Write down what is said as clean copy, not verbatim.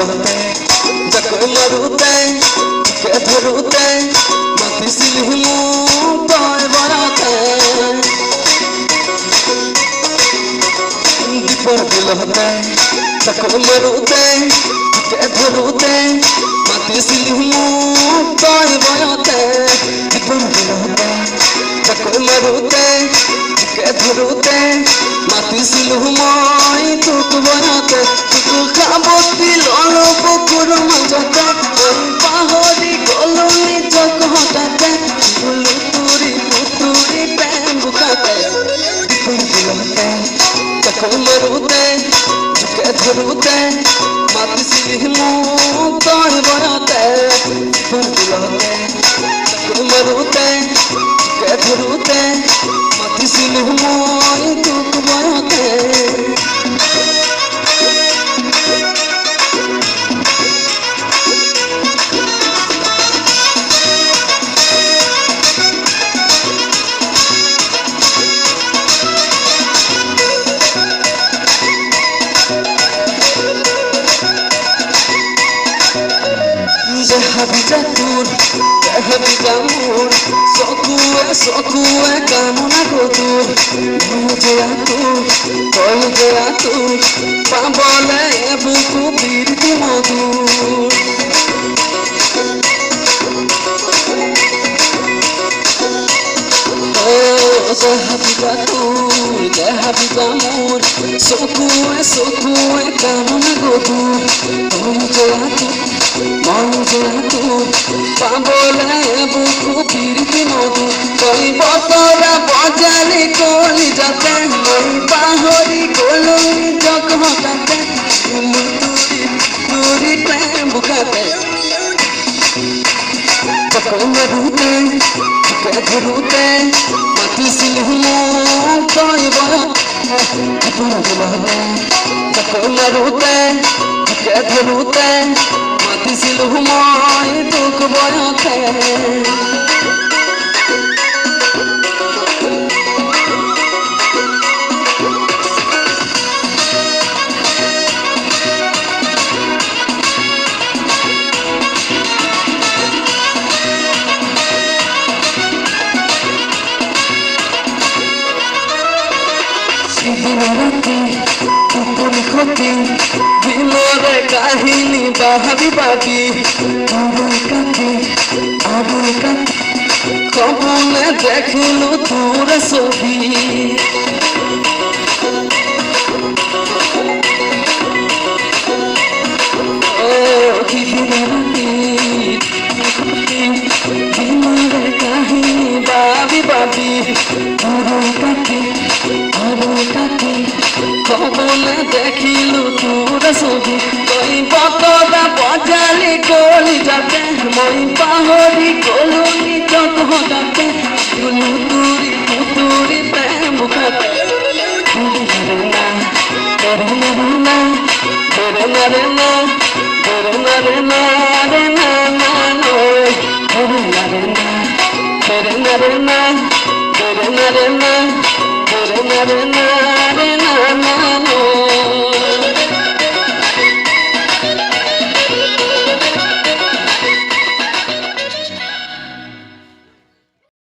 দিলতে যাকৈ মাৰোতে কে ধৰোতে মাতিছিলি মোক তই বৰতে দীপৰ দিলতে যাকৈ মাৰোতে কে ধৰোতে মাতিছিলি মোক তই বৰতে দীপৰ দিলতে যাকৈ মাৰোতে কে ধৰোতে মাতিছিলো মই তোক বৰতে তোক খাব দিল বুকুৰ মাজতে পাহৰি গলো নিজক হঠাতে লুতুৰি পুতুৰি প্ৰেম বোকাতে দীপৰ দিলতে যাকৈ মাৰোতে কে ধৰোতে মাতিছিলি মোক তই বৰতে দীপৰ দিলতে যাকৈ মাৰোতে কে ধৰোতে মাতিছিলো মই তোক বৰতে হাবিজা তোৰ হাবিজা মোৰ চকুৱে কামনা তোৰ তই জয়া তোৰ পাবলে বুকু প্ৰীতি মধুৰ হাবিজা তোৰ হাবিজা মোৰ চকুৱে কামনা তোৰ তই জয়া তোৰ মন তোৰ পাবলে বুকু প্ৰীতি মধুৰ তই বতৰা বজালি কলি যাতে মই পাহৰি গলো নিজক হঠাতে লুতুৰি প্ৰেম বোকাতে যাকৈ মাৰোতে কে ধৰোতে মাতিছিলি মোক তই বৰতে যাকৈ মাৰোতে কে ধৰোতে মাতিছিলো মই তোক বৰতে দিলৰে কাহিনী বাহাবি বাবি কবলে দেখিলো তোৰ ছবি দিলৰে কাহিনী বাবি বাবি কবলে দেখিলো তোৰ ছবি তই বতৰা বজালি কলি যাতে মই পাহৰি গলো নিজক হঠাতে লুতুৰি পুতুৰি প্ৰেম বোকাতে na